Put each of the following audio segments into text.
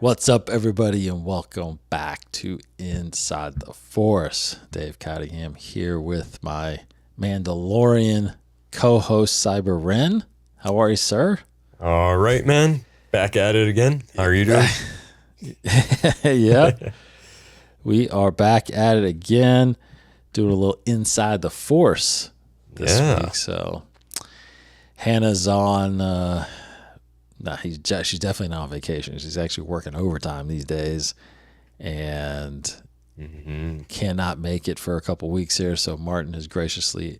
What's up, everybody, and welcome back to Inside the Force. Dave Cottingham here with my Mandalorian co-host, Cyber Ren. How are you, sir? All right, man. Back at it again. How are you doing? Yeah. We are back at it again, doing a little Inside the Force this week. So Hannah's on... she's definitely not on vacation. She's actually working overtime these days and cannot make it for a couple weeks here. So Martin has graciously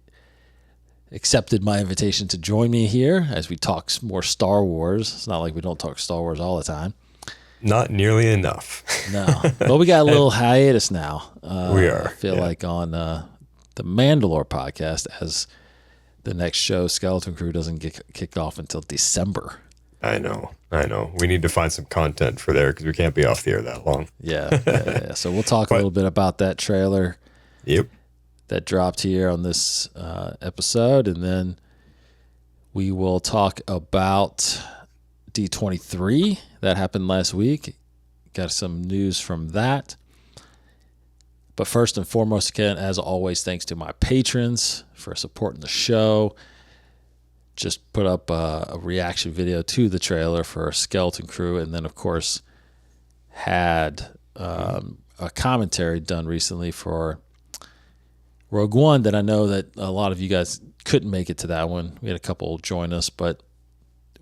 accepted my invitation to join me here as we talk more Star Wars. It's not like we don't talk Star Wars all the time. Not nearly enough. No. But we got a little hiatus now. We are. I feel like on the Mandalore podcast, as the next show, Skeleton Crew, doesn't get kicked off until December. I know. We need to find some content for there because we can't be off the air that long. Yeah. So we'll talk a little bit about that trailer. Yep. That dropped here on this episode, and then we will talk about D23 that happened last week. Got some news from that. But first and foremost, again, as always, thanks to my patrons for supporting the show. Just put up a reaction video to the trailer for Skeleton Crew, and then, of course, had a commentary done recently for Rogue One that I know that a lot of you guys couldn't make it to that one. We had a couple join us, but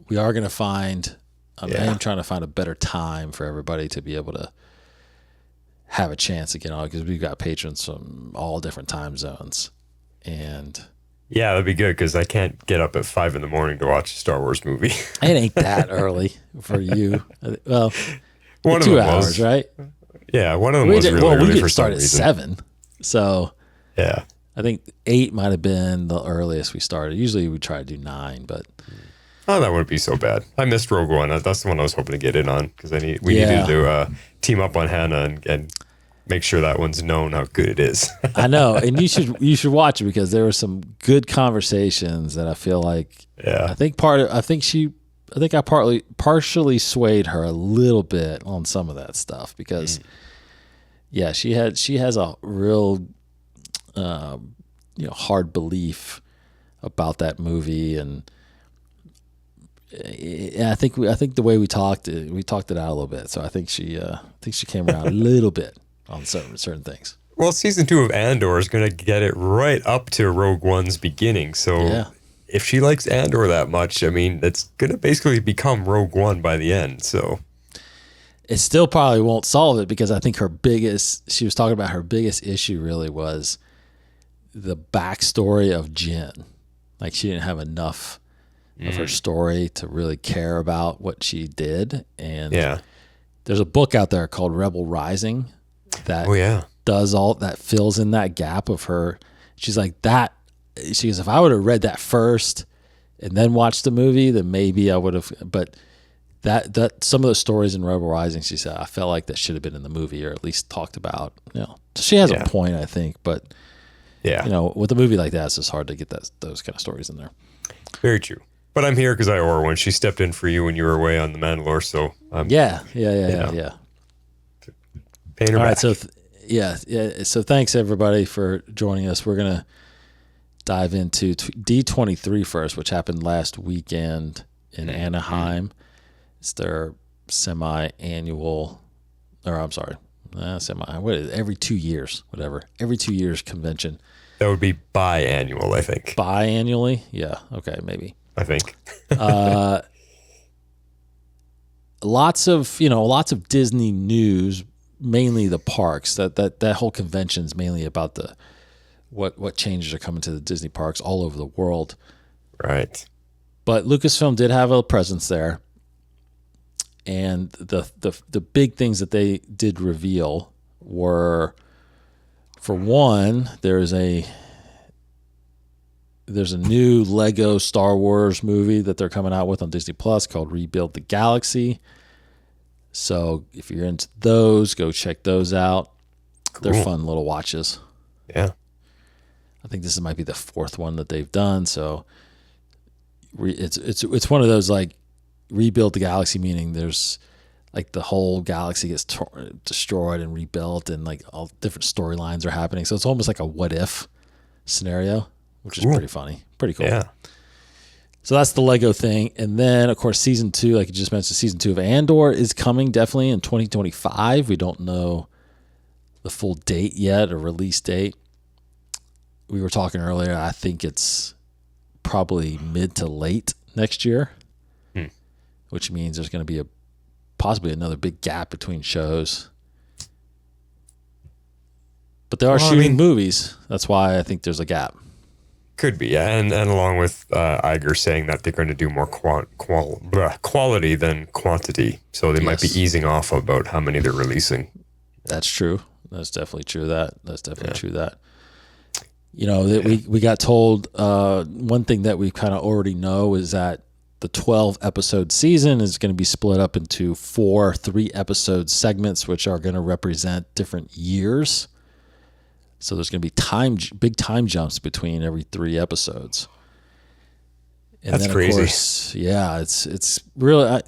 we are going to find, I am trying to find a better time for everybody to be able to have a chance to get on, because we've got patrons from all different time zones. And... yeah, that'd be good because I can't get up at 5 a.m. to watch a Star Wars movie. It ain't that early for you. Well, one 2 of them hours, was, right? Yeah, one of them was really early we didn't for start some at reason. 7, so yeah, I think 8 might have been the earliest we started. Usually we try to do 9, but that wouldn't be so bad. I missed Rogue One. That's the one I was hoping to get in on because we needed to team up on Hannah and make sure that one's known how good it is. I know, and you should watch it because there were some good conversations that I feel like. Yeah, I think I partially swayed her a little bit on some of that stuff because, she has a real, hard belief about that movie, and I think the way we talked it out a little bit. So I think she came around a little bit on certain things. Well, season 2 of Andor is going to get it right up to Rogue One's beginning. So if she likes Andor that much, I mean, it's going to basically become Rogue One by the end. So it still probably won't solve it because I think she was talking about her biggest issue really was the backstory of Jyn. Like she didn't have enough of her story to really care about what she did. And there's a book out there called Rebel Rising that does all that, fills in that gap of her. She's like that. She goes, if I would have read that first and then watched the movie, then maybe I would have. But that some of the stories in Rebel Rising, she said, I felt like that should have been in the movie or at least talked about. She has a point, I think. But with a movie like that, it's just hard to get those kind of stories in there. Very true. But I'm here because I owe her one. She stepped in for you when you were away on the Mandalore. So yeah. Paying her back. All right, so So thanks everybody for joining us. We're gonna dive into D23 first, which happened last weekend in Anaheim. It's their semi-annual, or I'm sorry, what is it? Every 2 years, whatever. Every 2 years convention. That would be biannual, I think. Biannually? Yeah. Okay, maybe. I think. Lots of Disney news, mainly the parks. That whole convention is mainly about what changes are coming to the Disney parks all over the world. Right. But Lucasfilm did have a presence there. And the big things that they did reveal were, for one, there's a new Lego Star Wars movie that they're coming out with on Disney Plus called Rebuild the Galaxy. So if you're into those, go check those out. Cool. They're fun little watches. Yeah. I think this might be the fourth one that they've done. So it's one of those like Rebuild the Galaxy, meaning there's like the whole galaxy gets destroyed and rebuilt, and like all different storylines are happening. So it's almost like a what if scenario, which is pretty funny, pretty cool. Yeah. So that's the Lego thing. And then, of course, season 2, like you just mentioned, season 2 of Andor is coming definitely in 2025. We don't know the full date yet, or release date. We were talking earlier, I think it's probably mid to late next year, which means there's going to be possibly another big gap between shows. But they are shooting movies. That's why I think there's a gap. Could be, yeah. And along with Iger saying that they're going to do more quality than quantity. So they might be easing off about how many they're releasing. That's true. That's definitely true. That's definitely true. That, you know, that we got told one thing that we kind of already know is that the 12 episode season is going to be split up into 4 3-episode segments, which are going to represent different years. So there's going to be big time jumps between every 3 episodes. And that's then, crazy. Of course, yeah, it's really,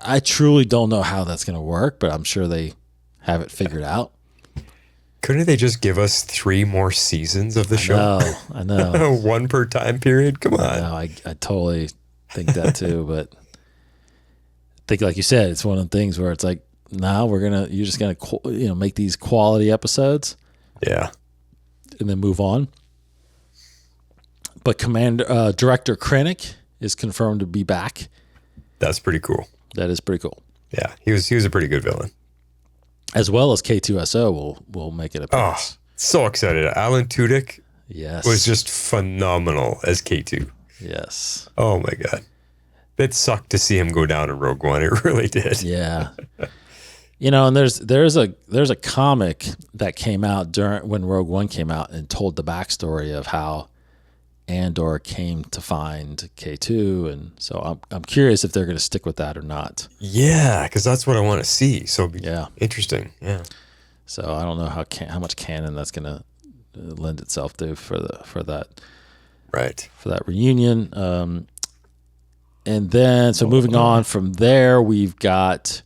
I truly don't know how that's going to work, but I'm sure they have it figured out. Couldn't they just give us 3 more seasons of the show? I know. 1 per time period? Come on. I totally think that too, but I think, like you said, it's one of the things where it's like, now you're just going to, make these quality episodes. Yeah. And then move on. But director Krennic is confirmed to be back. That's pretty cool. That is pretty cool. Yeah, he was a pretty good villain. As well as K2SO will make it appearance. Oh, so excited. Alan Tudyk was just phenomenal as K2. Yes. Oh my God. It sucked to see him go down in Rogue One. It really did. Yeah. And there's a comic that came out when Rogue One came out and told the backstory of how Andor came to find K2, and so I'm curious if they're going to stick with that or not. Yeah, because that's what I want to see. So interesting. Yeah. So I don't know how much canon that's going to lend itself to for that reunion. And then moving on from there, we've got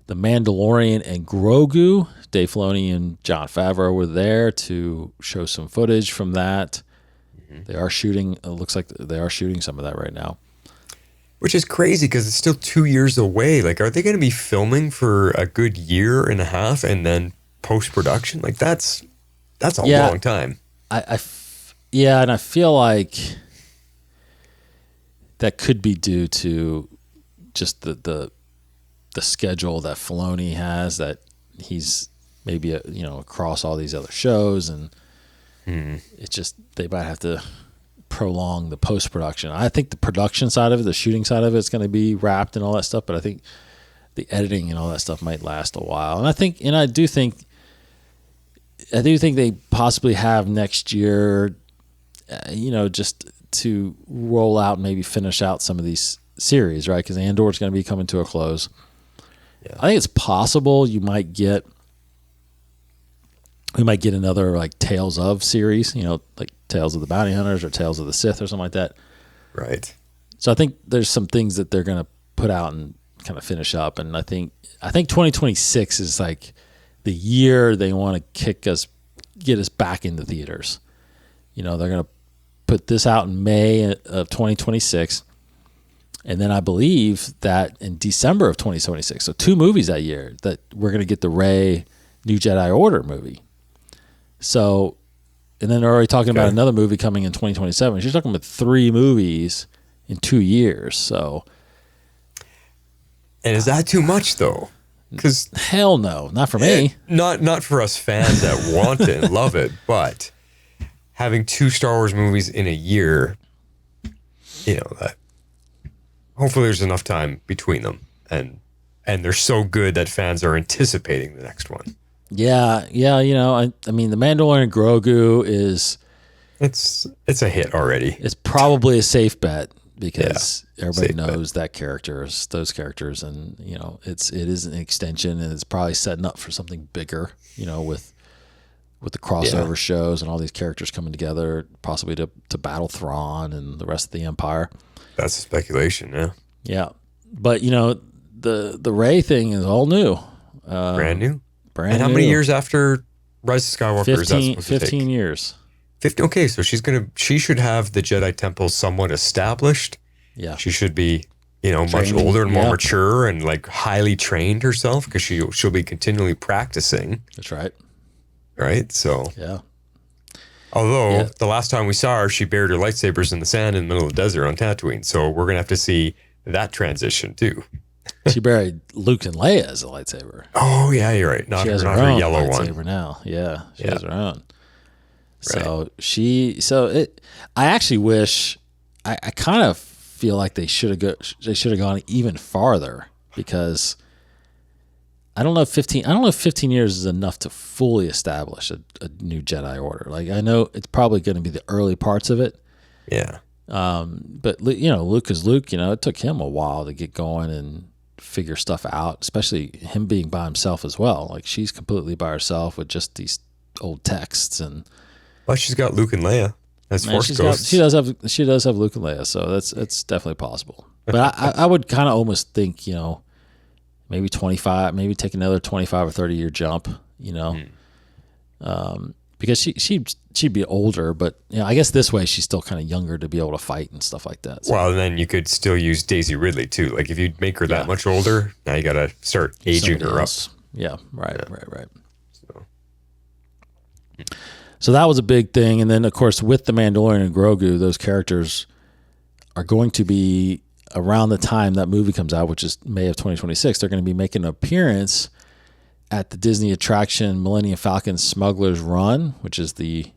The Mandalorian and Grogu. Dave Filoni and Jon Favreau were there to show some footage from that. They are shooting. It looks like they are shooting some of that right now. Which is crazy because it's still 2 years away. Like, are they going to be filming for a good year and a half and then post-production? Like, that's a long time. And I feel like that could be due to just the schedule that Filoni has, that he's maybe across all these other shows, and it's just they might have to prolong the post-production. I think the production side of it, the shooting side of it, is going to be wrapped and all that stuff, but I think the editing and all that stuff might last a while. And I do think they possibly have next year, just to roll out and maybe finish out some of these series, right? Because Andor is going to be coming to a close. Yeah. I think it's possible we might get another like Tales of series, like Tales of the Bounty Hunters or Tales of the Sith or something like that. Right. So I think there's some things that they're going to put out and kind of finish up. And I think 2026 is like the year they want to get us back into theaters. They're going to put this out in May of 2026. And then I believe that in December of 2026, so 2 movies that year, that we're going to get the Rey New Jedi Order movie. So, and then they're already talking about another movie coming in 2027. She's talking about 3 movies in 2 years. So, and is that too much though? Because hell no, not for me. Not for us fans that want it and love it, but having 2 Star Wars movies in a year, that hopefully there's enough time between them, and they're so good that fans are anticipating the next one. Yeah. I mean, The Mandalorian and Grogu is it's a hit already. It's probably a safe bet because everybody knows those characters, and it is an extension, and it's probably setting up for something bigger. With the crossover shows and all these characters coming together, possibly to battle Thrawn and the rest of the Empire. That's a speculation, yeah. Yeah. But, the Rey thing is all new. Brand new. Brand And how new. many years after Rise of Skywalker is that 15, supposed to 15 take? years. 50. Okay, so she should have the Jedi Temple somewhat established. Yeah. She should be, much Training, older and more yeah. mature and like highly trained herself because she'll be continually practicing, That's right. right? So, Yeah. although Yeah. the last time we saw her, she buried her lightsabers in the sand in the middle of the desert on Tatooine. So we're gonna have to see that transition too. She buried Luke and Leia as a lightsaber. Oh yeah, you're right. Not She has not her own yellow lightsaber one. now. Yeah, she Yeah. has her own. So I actually wish. I kind of feel like they should have gone even farther, because I don't know if 15 years is enough to fully establish a new Jedi Order. Like, I know it's probably going to be the early parts of it. Yeah. But Luke is Luke. It took him a while to get going and figure stuff out, especially him being by himself as well. Like, she's completely by herself with just these old texts, and Well, she's got Luke and Leia as Force ghosts. she does have Luke and Leia, so it's definitely possible. But I would kind of almost think, maybe 25, maybe take another 25 or 30 year jump, because she'd be older, but I guess this way she's still kind of younger to be able to fight and stuff like that. So Well, and then you could still use Daisy Ridley too. Like if you make her that much older, now you got to start aging somebody her else. up. Yeah, right. So that was a big thing. And then, of course, with the Mandalorian and Grogu, those characters are going to be, around the time that movie comes out, which is May of 2026, they're going to be making an appearance at the Disney attraction Millennium Falcon Smuggler's Run, which is the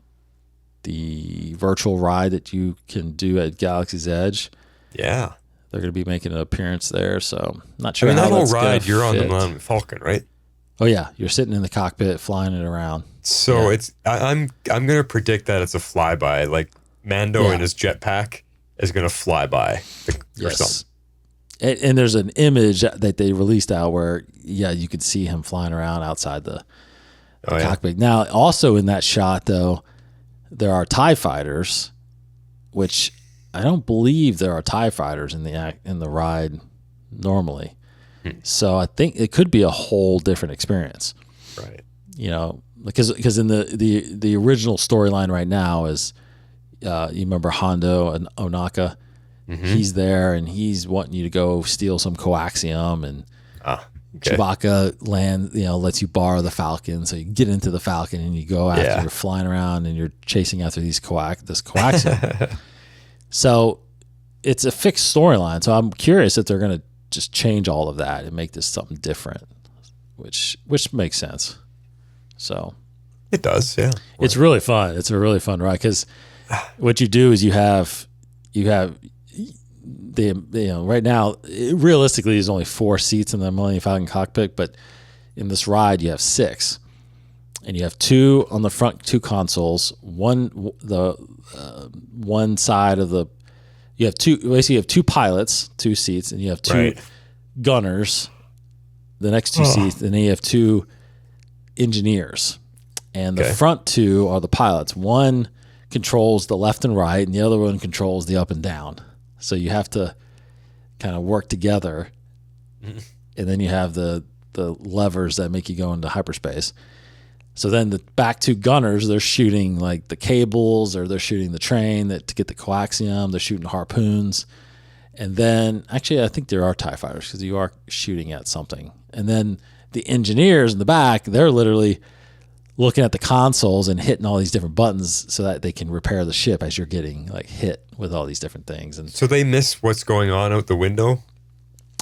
virtual ride that you can do at Galaxy's Edge. Yeah. They're going to be making an appearance there. So not sure I mean, how that whole that's gonna ride, you're on the fit. Millennium Falcon, right? Oh, yeah. You're sitting in the cockpit, flying it around. So I'm gonna predict that it's a flyby. Like Mando in his jetpack is gonna fly by or something. And there's an image that they released out where you could see him flying around outside the cockpit. Now, also in that shot though, there are TIE fighters, which I don't believe there are TIE fighters in the ride normally. So I think it could be a whole different experience. Right. Because in the original storyline right now is, you remember Hondo and Onaka, he's there and he's wanting you to go steal some coaxium, and Chewbacca lets you borrow the Falcon, so you get into the Falcon and you go after, you're flying around and you're chasing after this coaxium. So it's a fixed storyline. So I'm curious if they're going to just change all of that and make this something different, which makes sense. So it does, yeah. It's really fun. It's a really fun ride, because what you do is you have right now, realistically there's only 4 seats in the Millennium Falcon cockpit, but in this ride you have 6, and you have 2 on the front, 2 consoles, one side of the, you have 2, basically you have 2 pilots, 2 seats, and you have 2 gunners, the next 2 seats, and then you have 2 engineers, and the front 2 are the pilots. One controls the left and right, and the other one controls the up and down. So you have to kind of work together, and then you have the levers that make you go into hyperspace. So then the back 2 gunners, they're shooting like the cables, or they're shooting the train to get the coaxium. They're shooting harpoons, and then actually I think there are TIE fighters, because you are shooting at something. And then the engineers in the back, they're literally looking at the consoles and hitting all these different buttons so that they can repair the ship as you're getting like hit with all these different things. And so they miss what's going on out the window?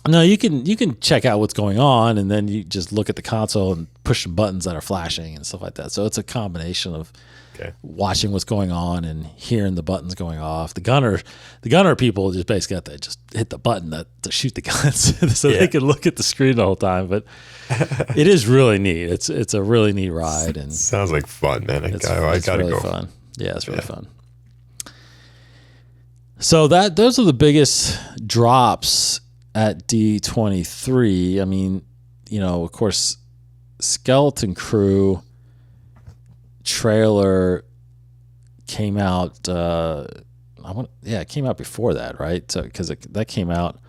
No, you can check out what's going on, and then you just look at the console and push some buttons that are flashing and stuff like that. So it's a combination of watching what's going on and hearing the buttons going off. The gunner people just basically have to just hit the button to shoot the guns, so they can look at the screen the whole time. But it is really neat. It's a really neat ride, and sounds like fun, man. I gotta really go. Fun. Yeah, it's really fun. So those are the biggest drops at D23. I mean, of course, Skeleton Crew trailer came out. It came out before that, right? So because that came out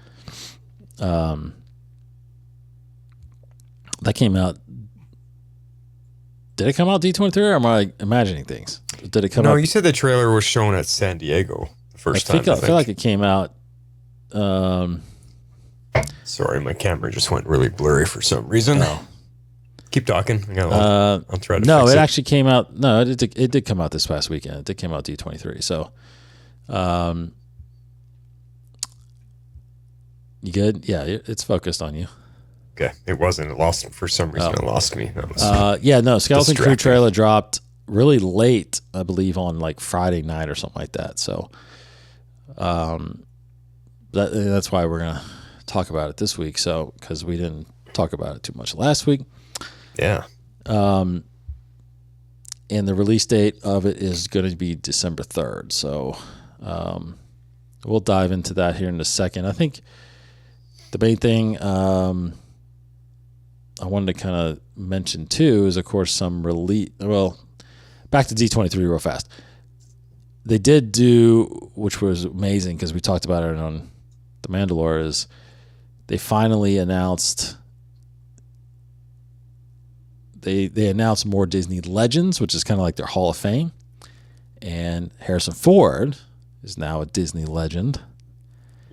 That came out. Did it come out D23 or am I imagining things? Did it come out? No, you said the trailer was shown at San Diego the first time. I feel like it came out. Sorry, my camera just went really blurry for some reason. No. Keep talking. I'll try to No, fix it it. actually came out. No, it did come out this past weekend. It did come out D23. So, you good? Yeah, it's focused on you. Okay, it wasn't. It lost for some reason. It lost me. That was Yeah, no. Skeleton Crew distracting. trailer dropped really late, I believe, on like Friday night or something like that. So, that's why we're gonna talk about it this week. So, because we didn't talk about it too much last week. Yeah. And the release date of it is going to be December 3rd. So, we'll dive into that here in a second. I think the main thing I wanted to kind of mention too is, of course, some release. Well, back to D23 real fast. They did do, which was amazing because we talked about it on The Mandalorian, is they finally announced. They announced more Disney Legends, which is kind of like their Hall of Fame. And Harrison Ford is now a Disney legend.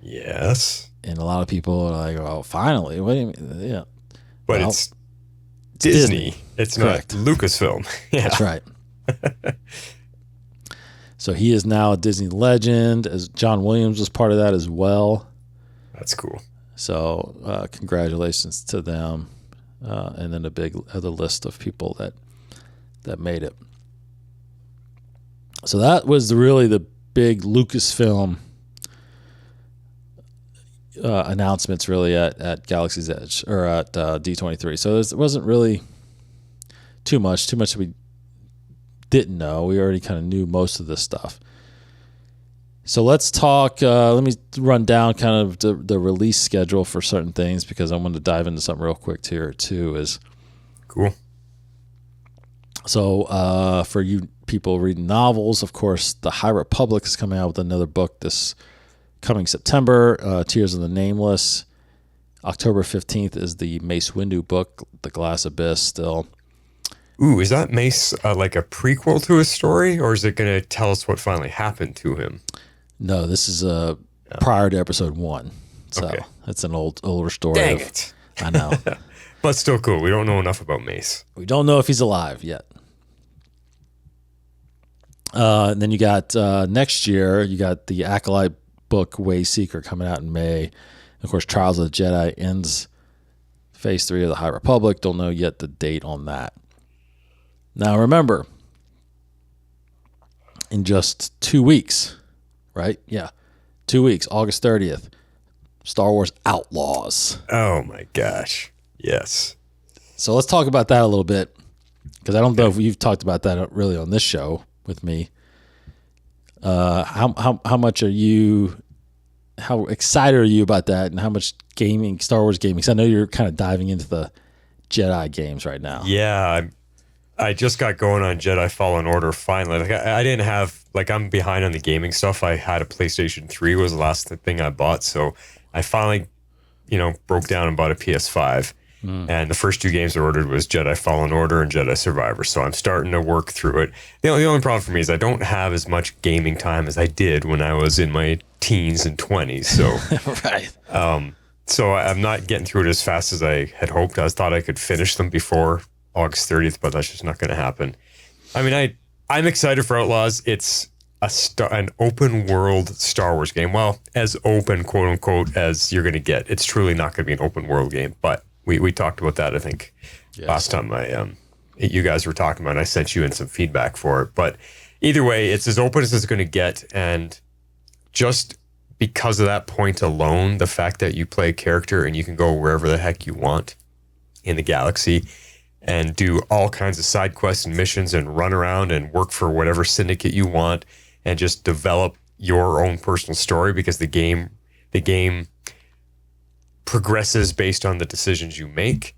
Yes. And a lot of people are like, "Oh, finally!" What do you mean? Yeah, But well, it's Disney. It's Correct. not Lucasfilm. Yeah. That's right. So he is now a Disney legend. As John Williams was part of that as well. That's cool. So congratulations to them. And then a big other list of people that made it. So that was really the big Lucasfilm announcements really at Galaxy's Edge or at D23. So there wasn't really too much we didn't know. We already kind of knew most of this stuff. So let's talk. Let me run down kind of the release schedule for certain things because I wanted to dive into something real quick here too. Is cool. So for you people reading novels, of course, the High Republic is coming out with another book this coming September. Tears of the Nameless. October 15th is the Mace Windu book, The Glass Abyss. Still. Ooh, is that Mace like a prequel to his story, or is it going to tell us what finally happened to him? No, this is prior to episode 1. So Okay. it's an older story. Dang it. I know. But still cool. We don't know enough about Mace. We don't know if he's alive yet. And then you got next year, you got the Acolyte book, Wayseeker, coming out in May. Of course, Trials of the Jedi ends Phase 3 of the High Republic. Don't know yet the date on that. Now, remember, in just 2 weeks, right? Yeah, 2 weeks, August 30th, Star Wars Outlaws. Oh my gosh. Yes. So let's talk about that a little bit, because I don't know if you've talked about that really on this show with me. How much are you? How excited are you about that, and how much gaming, Star Wars gaming? Because I know you're kind of diving into the Jedi games right now. Yeah, I just got going on Jedi Fallen Order finally. Like I didn't have, like, I'm behind on the gaming stuff. I had a PlayStation 3 was the last thing I bought, so I finally, broke down and bought a PS5. And the first 2 games I ordered was Jedi Fallen Order and Jedi Survivor. So I'm starting to work through it. The only problem for me is I don't have as much gaming time as I did when I was in my teens and 20s. So Right. so I'm not getting through it as fast as I had hoped. I thought I could finish them before August 30th, but that's just not going to happen. I mean, I'm excited for Outlaws. It's an open world Star Wars game. Well, as open, quote unquote, as you're going to get. It's truly not going to be an open world game, but we talked about that, I think, last time you guys were talking about it. I sent you in some feedback for it. But either way, it's as open as it's going to get. And just because of that point alone, the fact that you play a character and you can go wherever the heck you want in the galaxy and do all kinds of side quests and missions and run around and work for whatever syndicate you want and just develop your own personal story, because the game progresses based on the decisions you make.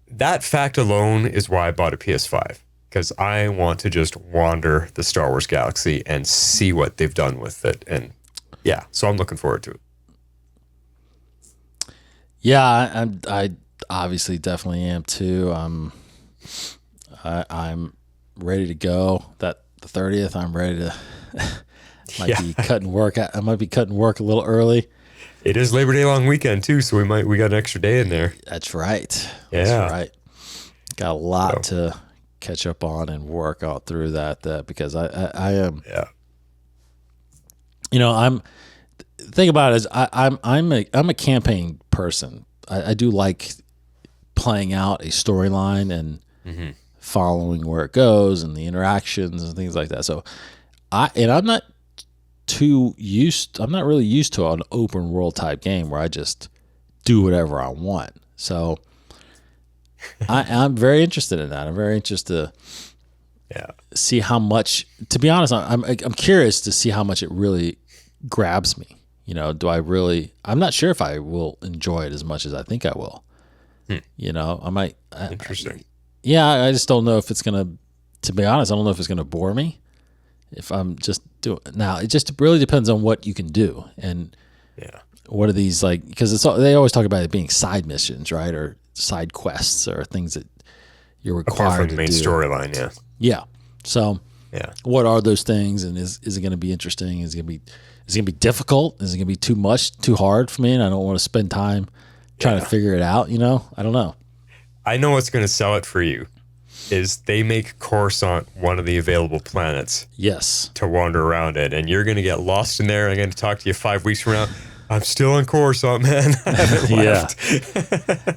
That fact alone is why I bought a PS5, because I want to just wander the Star Wars galaxy and see what they've done with it. And yeah, so I'm looking forward to it. Yeah, obviously definitely am too. I'm ready to go. That the 30th, I'm ready to. Be cutting work. I might be cutting work a little early. It is Labor Day long weekend too, so we got an extra day in there. That's right. Yeah. That's right. Got a lot to catch up on and work out through that because I am. Yeah. You know, I'm. The thing about it is I'm a campaign person. I do like playing out a storyline and following where it goes and the interactions and things like that. So I'm not really used to an open world type game where I just do whatever I want. So I'm very interested in that. I'm very interested to see how much. To be honest, I'm curious to see how much it really grabs me. You know, do I really? I'm not sure if I will enjoy it as much as I think I will. You know, I might. Interesting. I just don't know if it's gonna. To be honest, I don't know if it's gonna bore me. If I'm just doing now, it just really depends on what you can do and what are these like? Because they always talk about it being side missions, right, or side quests or things that you're required apart from to the main do. storyline. Yeah. Yeah. So. Yeah. What are those things, and is it going to be interesting? Is it going to be difficult? Is it going to be too much, too hard for me? And I don't want to spend time trying to figure it out. You know, I don't know. I know what's going to sell it for you is they make Coruscant one of the available planets. Yes. To wander around it, and you're going to get lost in there. I'm going to talk to you 5 weeks from now. I'm still on Coruscant, man. I haven't left.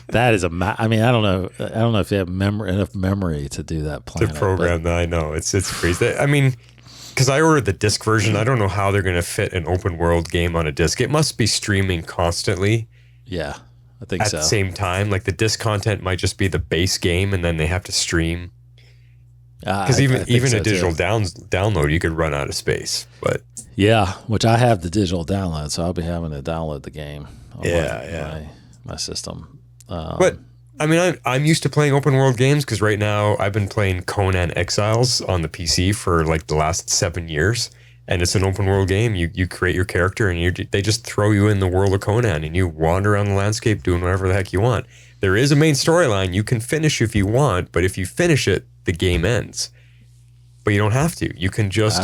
That is I mean, I don't know if you have enough memory to do that planet. To program that, I know. It's crazy. I mean, because I ordered the disc version, I don't know how they're going to fit an open world game on a disc. It must be streaming constantly. Yeah, I think so. At the same time, like the disc content might just be the base game, and then they have to stream. Because even a digital download, you could run out of space. But yeah, which I have the digital download, so I'll be having to download the game. On my system. But I mean, I'm used to playing open world games because right now I've been playing Conan Exiles on the PC for like the last 7 years, and it's an open world game. You create your character, and they just throw you in the world of Conan, and you wander around the landscape doing whatever the heck you want. There is a main storyline you can finish if you want, but if you finish it, the game ends. But you don't have to. You can just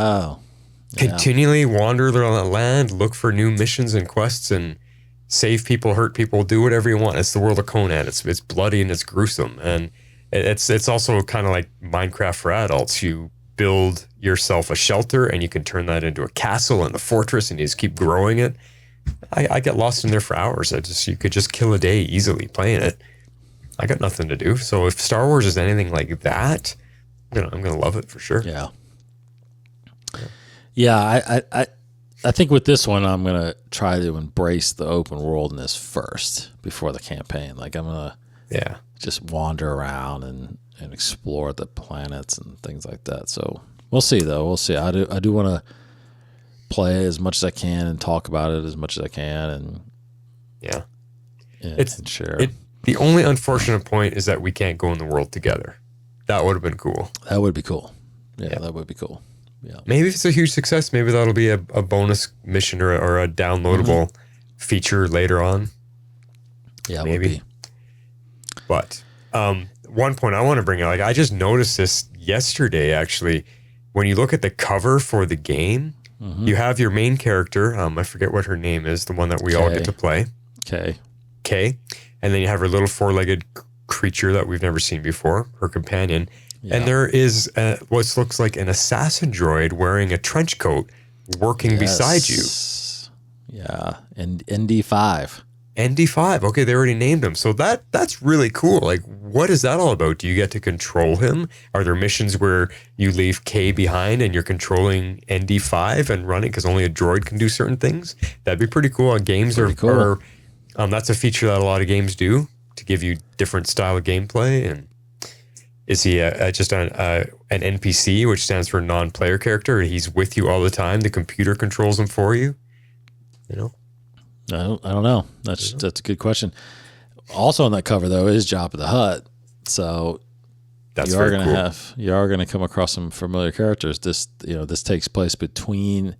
continually wander around the land, look for new missions and quests, and save people, hurt people, do whatever you want. It's the world of Conan. It's bloody and it's gruesome, and it's also kind of like Minecraft for adults. You build yourself a shelter, and you can turn that into a castle and a fortress, and you just keep growing it. I get lost in there for hours. You could just kill a day easily playing it. I got nothing to do. So if Star Wars is anything like that, I'm gonna love it for sure. Yeah. I think with this one, I'm gonna try to embrace the open worldness first before the campaign. Like I'm gonna just wander around and explore the planets and things like that. So we'll see, though. We'll see. I do want to play as much as I can and talk about it as much as I can, and and share. The only unfortunate point is that we can't go in the world together. That would have been cool. That would be cool. Yeah, that would be cool. Yeah. Maybe if it's a huge success, maybe that'll be a bonus mission or a downloadable feature later on. Yeah, maybe. But one point I want to bring up, like I just noticed this yesterday, actually. When you look at the cover for the game, you have your main character. I forget what her name is, the one that we all get to play. Kay. And then you have her little four-legged creature that we've never seen before, her companion. Yeah. And there is what looks like an assassin droid wearing a trench coat working beside you. Yeah, and ND5. ND5. Okay, they already named him. So that's really cool. Like, what is that all about? Do you get to control him? Are there missions where you leave K behind and you're controlling ND5 and running because only a droid can do certain things? That'd be pretty cool. Games are cool. That's a feature that a lot of games do to give you different style of gameplay. And is he just an NPC, which stands for non-player character? He's with you all the time. The computer controls him for you. You know. I don't know. That's a good question. Also on that cover though is Jabba the Hutt. So you are going to come across some familiar characters. This takes place between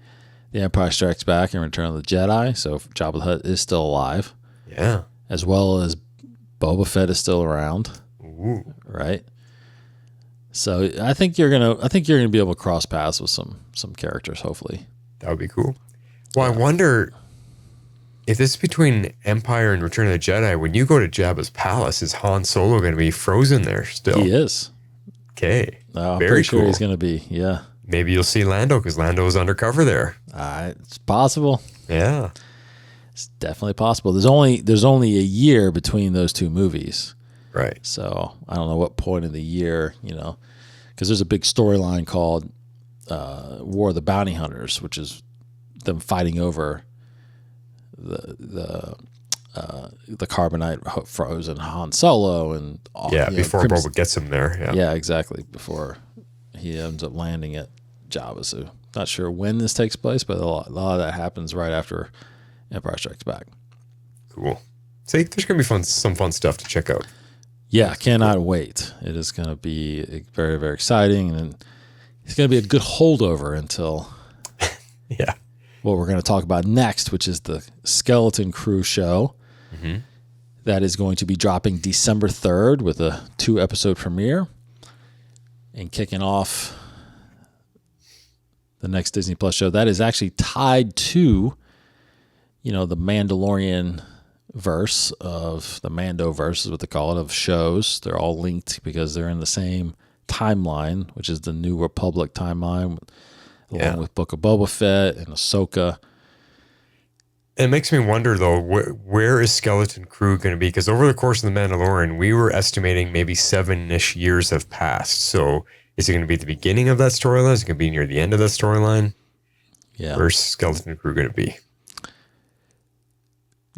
The Empire Strikes Back and Return of the Jedi. So Jabba the Hutt is still alive. Yeah. As well as Boba Fett is still around, Ooh, right? So I think you're gonna be able to cross paths with some characters, hopefully. that would be cool. Well, I wonder if this is between Empire and Return of the Jedi. When you go to Jabba's palace, is Han Solo going to be frozen there still? He is. Okay. I'm Very pretty sure cool. he's gonna be. Yeah. Maybe you'll see Lando because Lando is undercover there. It's possible. Yeah. It's definitely possible. There's only a year between those two movies. Right. So I don't know what point of the year, because there's a big storyline called War of the Bounty Hunters, which is them fighting over the carbonite frozen Han Solo and before Boba gets him there. Yeah, exactly. Before he ends up landing at Jabba. So not sure when this takes place, but a lot of that happens right after Empire Strikes Back. Cool. See, there's gonna be some fun stuff to check out. Yeah, cannot wait. It is going to be very, very exciting, and it's going to be a good holdover until Yeah. what we're going to talk about next, which is the Skeleton Crew show. Mm-hmm. That is going to be dropping December 3rd with a 2-episode premiere, and kicking off the next Disney Plus show. That is actually tied to, the Mandalorian verse of the Mando verse is what they call it, of shows. They're all linked because they're in the same timeline, which is the New Republic timeline, along with Book of Boba Fett and Ahsoka. It makes me wonder though, where is Skeleton Crew going to be? Because over the course of the Mandalorian, we were estimating maybe 7-ish years have passed. So is it going to be at the beginning of that storyline? Is it going to be near the end of that storyline? Yeah. Where's Skeleton Crew going to be?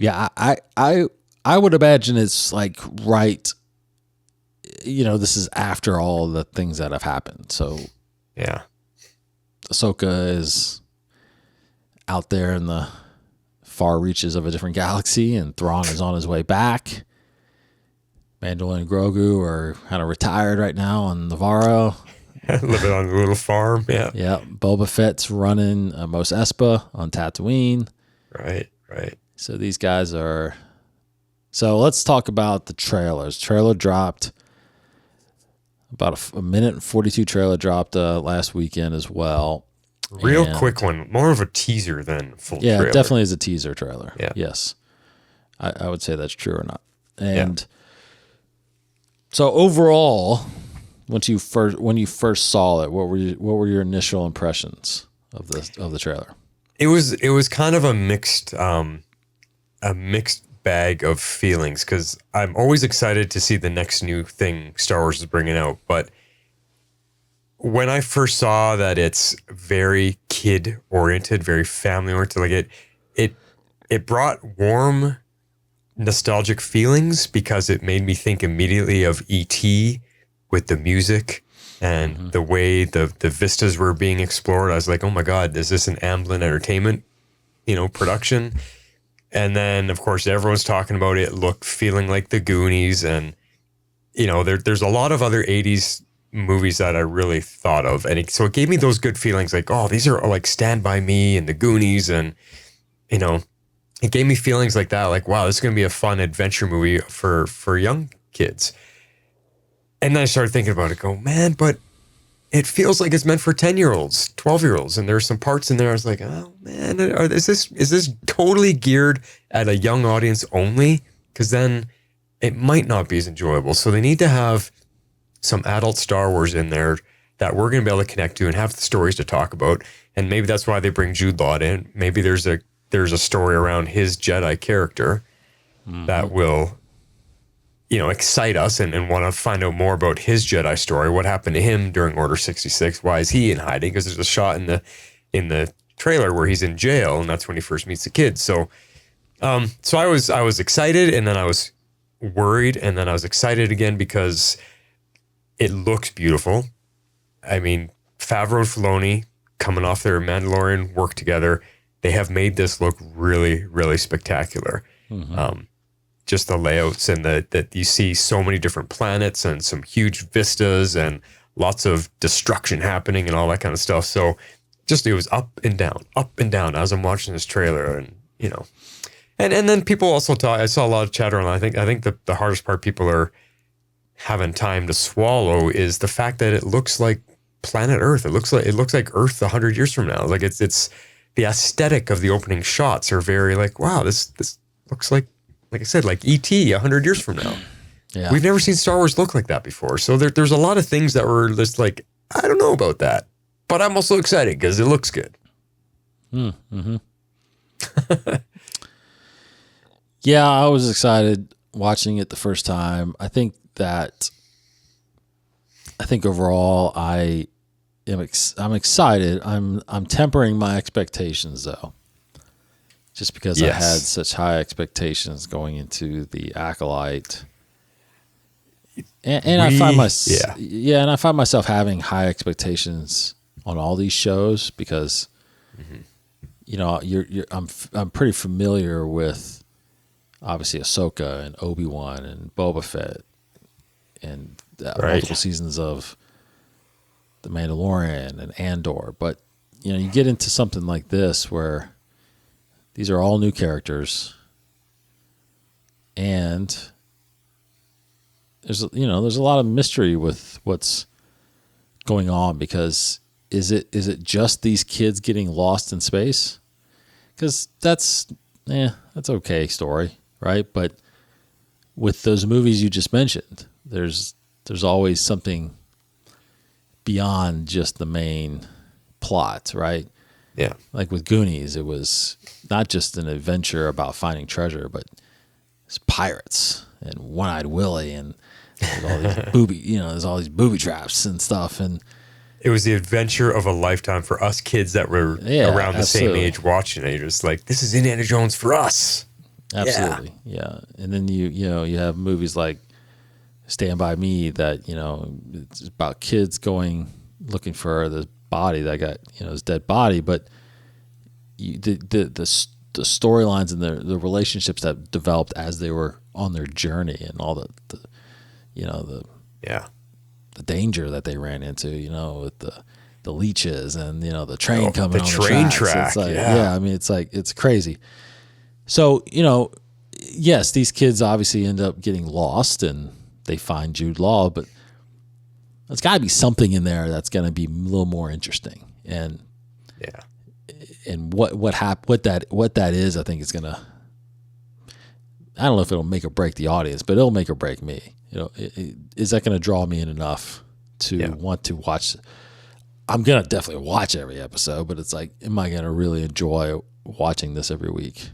Yeah, I would imagine it's like right. This is after all the things that have happened. So Yeah. Ahsoka is out there in the far reaches of a different galaxy, and Thrawn is on his way back. Mandalorian and Grogu are kind of retired right now on Navarro. Living on a little farm. Yeah. Yeah, Boba Fett's running Mos Espa on Tatooine. Right. So these guys are... So let's talk about the trailers. Trailer dropped about a minute and 42 trailer dropped last weekend as well. Real quick one. More of a teaser than full Yeah, trailer. it definitely is a teaser trailer. Yeah. Yes. I would say that's true or not. And so overall, when you first saw it, what were your initial impressions of the trailer? It was kind of a mixed bag of feelings, because I'm always excited to see the next new thing Star Wars is bringing out. But when I first saw that it's very kid oriented, very family oriented, like it brought warm, nostalgic feelings, because it made me think immediately of E.T. with the music and the way the vistas were being explored. I was like, oh my God, is this an Amblin Entertainment, production? And then, of course, everyone's talking about it feeling like the Goonies. And, there's a lot of other 80s movies that I really thought of. And so it gave me those good feelings like, oh, these are like Stand By Me and the Goonies. And, it gave me feelings like that. Like, wow, this is going to be a fun adventure movie for young kids. And then I started thinking about it, go, man, but it feels like it's meant for 10-year-olds, 12-year-olds. And there's some parts in there I was like, oh man, is this totally geared at a young audience only? Because then it might not be as enjoyable. So they need to have some adult Star Wars in there that we're going to be able to connect to and have the stories to talk about. And maybe that's why they bring Jude Law in. Maybe there's a story around his Jedi character that will, excite us and want to find out more about his Jedi story. What happened to him during Order 66? Why is he in hiding? Because there's a shot in the trailer where he's in jail, and that's when he first meets the kids. So I was excited, and then I was worried, and then I was excited again because it looks beautiful. I mean, Favreau and Filoni coming off their Mandalorian work together, they have made this look really, really spectacular. Just the layouts and that you see so many different planets and some huge vistas and lots of destruction happening and all that kind of stuff. So just, it was up and down as I'm watching this trailer. And, And then people also talk. I saw a lot of chatter on. I think the hardest part people are having time to swallow is the fact that it looks like planet Earth. It looks like Earth 100 years from now. Like it's the aesthetic of the opening shots are very like, wow, this looks like I said, like E.T. 100 years from now. Yeah. We've never seen Star Wars look like that before. So there's a lot of things that were just like, I don't know about that, but I'm also excited because it looks good. Mm-hmm. Yeah, I was excited watching it the first time. I think overall I'm excited. I'm tempering my expectations though, just because I had such high expectations going into the Acolyte, and I find and I find myself having high expectations on all these shows because you know I'm pretty familiar with obviously Ahsoka and Obi-Wan and Boba Fett and multiple seasons of The Mandalorian and Andor. But, you know, you get into something like this where these are all new characters and there's a lot of mystery with what's going on because is it just these kids getting lost in space? Because that's okay story. Right. But with those movies you just mentioned, there's always something beyond just the main plot. Right. Yeah. Like with Goonies, it was not just an adventure about finding treasure, but it's pirates and One-Eyed Willie and there's all these booby traps and stuff. And it was the adventure of a lifetime for us kids that were around the same age watching it. You're just like, this is Indiana Jones for us. Absolutely. Yeah. And then you have movies like Stand By Me that, it's about kids looking for the body that got, his dead body, but the storylines and the relationships that developed as they were on their journey and all the danger that they ran into, with the leeches and, the train coming on the train tracks. track. I mean, it's crazy. So, yes, these kids obviously end up getting lost and they find Jude Law, but there's got to be something in there that's going to be a little more interesting. And what that is, I think is going to, I don't know if it'll make or break the audience, but it'll make or break me. Is that going to draw me in enough to want to watch? I'm going to definitely watch every episode, but it's like, am I going to really enjoy watching this every week?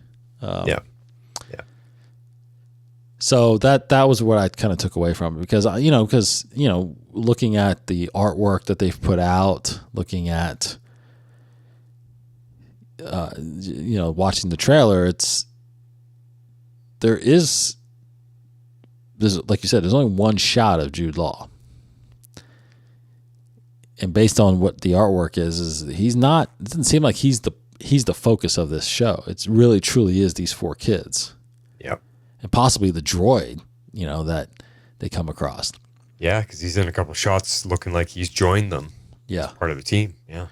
So that was what I kind of took away from it because looking at the artwork that they've put out, looking at watching the trailer, there's like you said, there's only one shot of Jude Law. And based on what the artwork is he's not, it doesn't seem like he's the focus of this show. It's really truly is these four kids. Yep. And possibly the droid, that they come across. Yeah, because he's in a couple shots looking like he's joined them. Yeah. Part of the team. Yeah.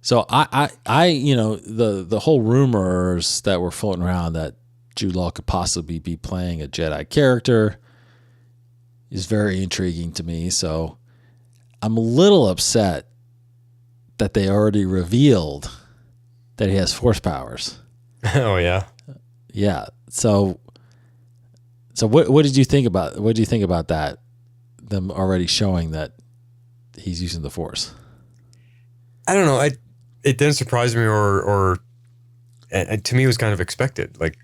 So I the whole rumors that were floating around that Jude Law could possibly be playing a Jedi character is very intriguing to me. So I'm a little upset that they already revealed that he has force powers. Oh yeah. Yeah. So what did you think about that? Them already showing that he's using the force. I don't know. It didn't surprise me or to me it was kind of expected. Like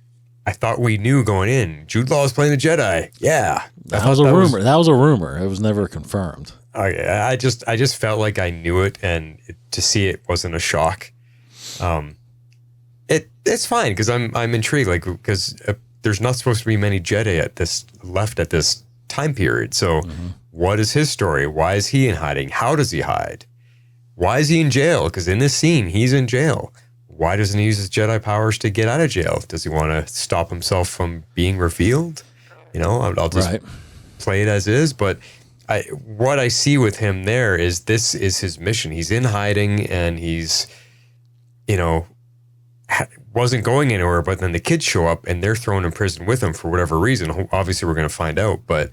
I thought we knew going in. Jude Law is playing a Jedi. Yeah. That was a rumor. That was a rumor. It was never confirmed. Okay. I just felt like I knew it, and to see it wasn't a shock. It's fine because I'm intrigued, like because there's not supposed to be many Jedi left at this time period. So what is his story? Why is he in hiding? How does he hide? Why is he in jail? Because in this scene, he's in jail. Why doesn't he use his Jedi powers to get out of jail? Does he want to stop himself from being revealed? I'll just play it as is. But what I see with him there is this is his mission. He's in hiding and he's, wasn't going anywhere, but then the kids show up and they're thrown in prison with him for whatever reason. Obviously, we're going to find out, but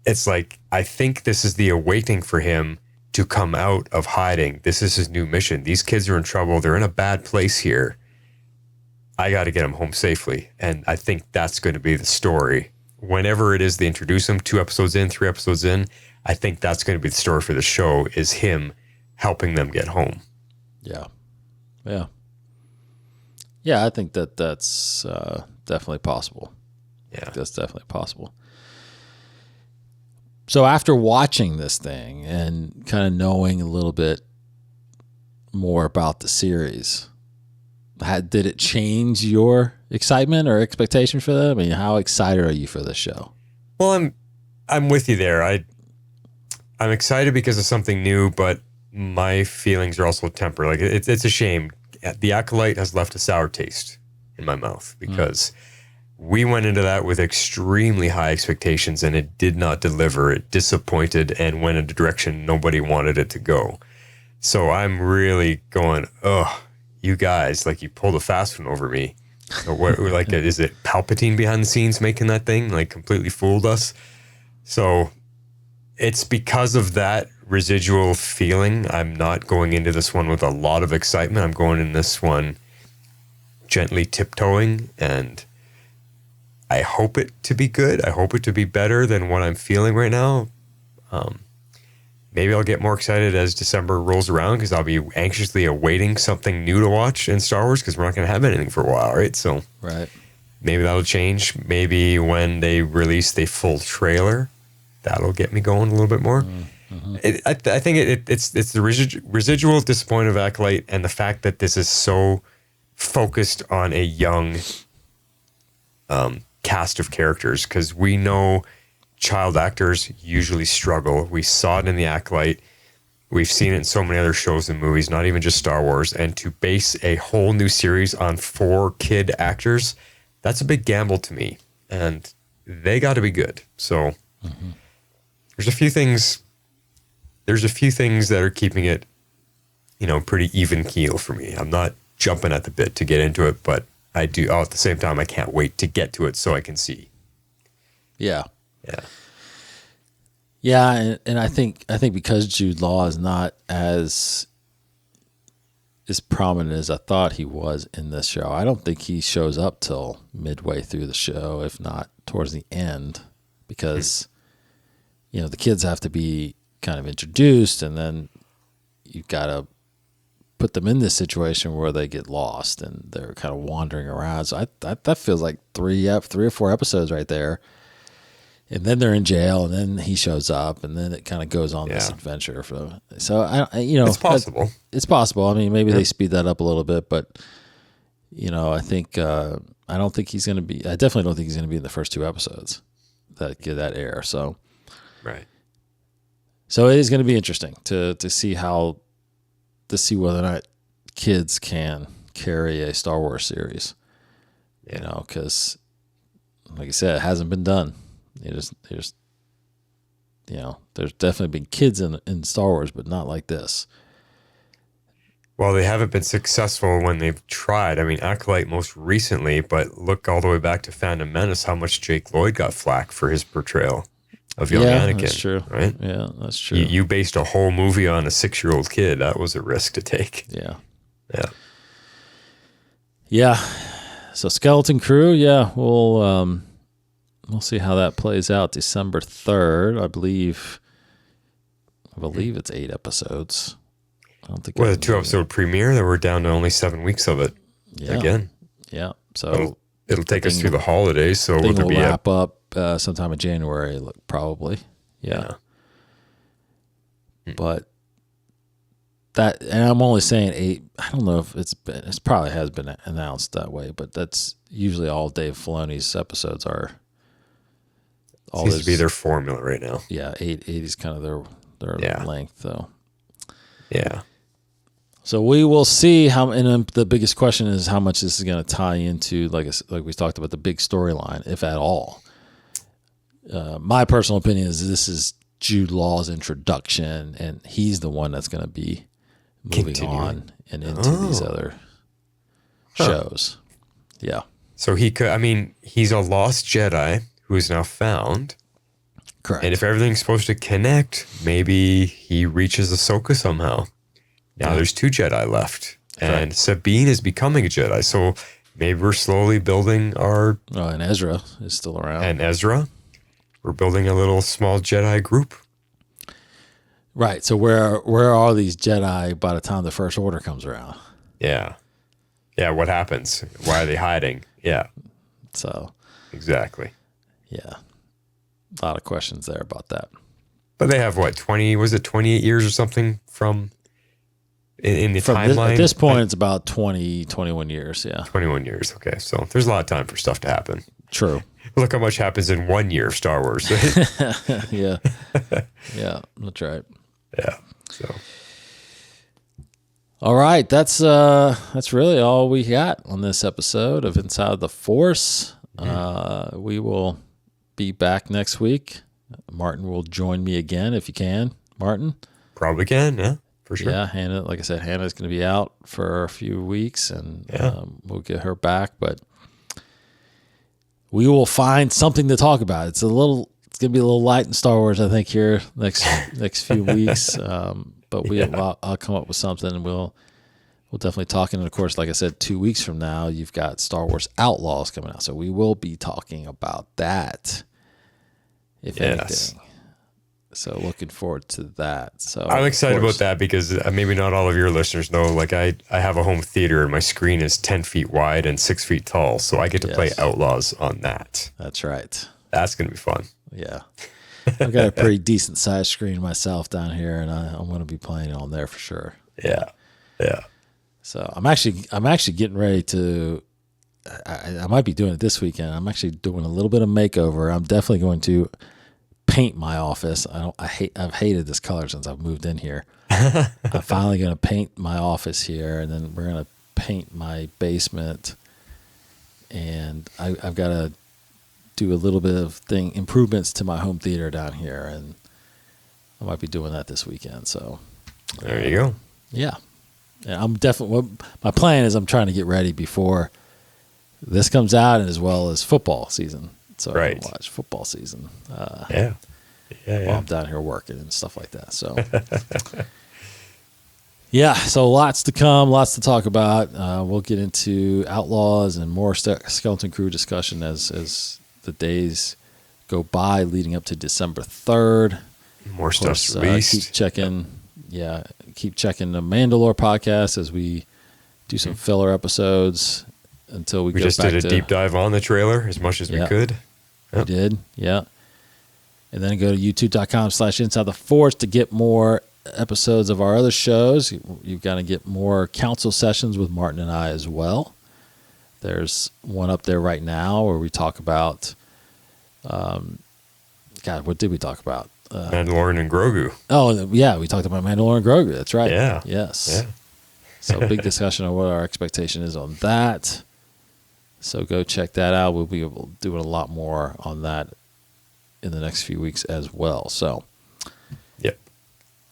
it's like, I think this is the awaiting for him to come out of hiding. This is his new mission. These kids are in trouble. They're in a bad place here. I got to get them home safely. And I think that's going to be the story. Whenever it is they introduce him, 2 episodes in, 3 episodes in, I think that's going to be the story for the show, is him helping them get home. Yeah. Yeah. Yeah, I think that's definitely possible. Yeah. That's definitely possible. So after watching this thing and kind of knowing a little bit more about the series, did it change your excitement or expectation for that? I mean, how excited are you for this show? Well, I'm with you there. I'm excited because of something new, but my feelings are also tempered. Like, it's a shame. The Acolyte has left a sour taste in my mouth because we went into that with extremely high expectations and it did not deliver. It disappointed and went in a direction nobody wanted it to go. So I'm really going, oh, you guys, like, you pulled a fast one over me. Or what, like, is it Palpatine behind the scenes making that thing? Like, completely fooled us. So it's because of that residual feeling. I'm not going into this one with a lot of excitement. I'm going in this one gently tiptoeing, and I hope it to be good. I hope it to be better than what I'm feeling right now. Maybe I'll get more excited as December rolls around because I'll be anxiously awaiting something new to watch in Star Wars because we're not going to have anything for a while, right? So maybe that'll change. Maybe when they release the full trailer, that'll get me going a little bit more. I think it's the residual disappointment of Acolyte and the fact that this is so focused on a young cast of characters, because we know child actors usually struggle. We saw it in The Acolyte. We've seen it in so many other shows and movies, not even just Star Wars. And to base a whole new series on 4 kid actors, that's a big gamble to me. And they got to be good. So there's a few things that are keeping it, pretty even keel for me. I'm not jumping at the bit to get into it, but I do. At the same time, I can't wait to get to it so I can see. Yeah. Yeah. Yeah, and I think because Jude Law is not as prominent as I thought he was in this show, I don't think he shows up till midway through the show, if not towards the end, because the kids have to be kind of introduced, and then you've got to put them in this situation where they get lost and they're kind of wandering around. So that feels like 3 or 4 episodes right there. And then they're in jail, and then he shows up, and then it kind of goes on this adventure. So it's possible. It's possible. I mean, maybe they speed that up a little bit, but I think I don't think he's going to be. I definitely don't think he's going to be in the first 2 episodes that get that air. So right. So it is going to be interesting to see whether or not kids can carry a Star Wars series. Because like I said, it hasn't been done. There's definitely been kids in Star Wars, but not like this. Well, they haven't been successful when they've tried. I mean, Acolyte most recently, but look all the way back to Phantom Menace, how much Jake Lloyd got flack for his portrayal of young Anakin. That's true. Right? Yeah, that's true. You based a whole movie on a 6-year-old kid. That was a risk to take. Yeah. Yeah. Yeah. So Skeleton Crew, we'll see how that plays out. December 3rd, I believe it's 8 episodes. I don't think. Well, a 2-episode premiere that we're down to only 7 weeks of it. Yeah. Again. Yeah. So it'll take us through the holidays. So we'll wrap up sometime in January, probably. Yeah. But that, and I'm only saying 8. I don't know if it probably has been announced that way, but that's usually all Dave Filoni's episodes are. Seems to be their formula right now. Yeah, 8 is kind of their length, though. Yeah. So we will see how. And the biggest question is how much this is going to tie into, like we talked about, the big storyline, if at all. My personal opinion is this is Jude Law's introduction, and he's the one that's going to be moving on and into these other shows. Yeah. So he could, I mean, he's a lost Jedi who is now found. Correct. And if everything's supposed to connect, maybe he reaches Ahsoka somehow. Now there's 2 Jedi left. And Sabine is becoming a Jedi. So maybe we're slowly building our... Oh, and Ezra is still around. And Ezra. We're building a little small Jedi group. Right. So where are all these Jedi by the time the First Order comes around? Yeah. Yeah, what happens? Why are they hiding? Yeah. So. Exactly. Yeah. A lot of questions there about that. But they have, what, 28 years or something from... In the timeline? At this point, it's about 20, 21 years, yeah. 21 years, okay. So there's a lot of time for stuff to happen. True. Look how much happens in 1 year of Star Wars. Yeah. Yeah, that's right. Yeah. So. All right, that's really all we got on this episode of Inside the Force. Mm-hmm. We will be back next week. Martin will join me again if you can. Martin? Probably can, yeah. For sure. Yeah, Hannah, like I said, Hannah's going to be out for a few weeks, and we'll get her back. But we will find something to talk about. It's going to be a little light in Star Wars, I think, here next few weeks. But I'll come up with something, and we'll definitely talk. And of course, like I said, 2 weeks from now, you've got Star Wars Outlaws coming out, so we will be talking about that, if anything. So looking forward to that. So I'm excited about that because maybe not all of your listeners know, like I have a home theater and my screen is 10 feet wide and 6 feet tall. So I get to play Outlaws on that. That's right. That's going to be fun. Yeah. I've got a pretty decent sized screen myself down here, and I'm going to be playing on there for sure. Yeah. Yeah. So I'm actually getting ready to, I might be doing it this weekend. I'm actually doing a little bit of makeover. I'm definitely going to paint my office. I've hated this color since I've moved in here. I'm finally going to paint my office here, and then we're going to paint my basement. And I've got to do a little bit of improvements to my home theater down here, and I might be doing that this weekend. So there you go. Yeah, and I'm definitely. My plan is I'm trying to get ready before this comes out, and as well as football season. So I can watch football season. While I'm down here working and stuff like that. So, so lots to come, lots to talk about. We'll get into Outlaws and more Skeleton Crew discussion as the days go by, leading up to December 3rd. More stuff's released. Keep checking the Mandalore podcast as we do some filler episodes until we go just back did a deep dive on the trailer as much as we could. Yep. We did, yeah. And then go to youtube.com/Inside the Force to get more episodes of our other shows. You've got to get more council sessions with Martin and I as well. There's one up there right now where we talk about, what did we talk about? Mandalorian and Grogu. Oh, yeah, we talked about Mandalorian and Grogu. That's right. Yeah. Yes. Yeah. So big discussion on what our expectation is on that. So go check that out. We'll be able to do a lot more on that in the next few weeks as well. So, yep.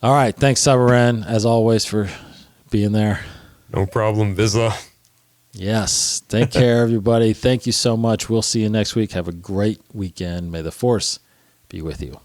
All right. Thanks, Cyberren, as always, for being there. No problem, Vizsla. Yes. Take care, everybody. Thank you so much. We'll see you next week. Have a great weekend. May the Force be with you.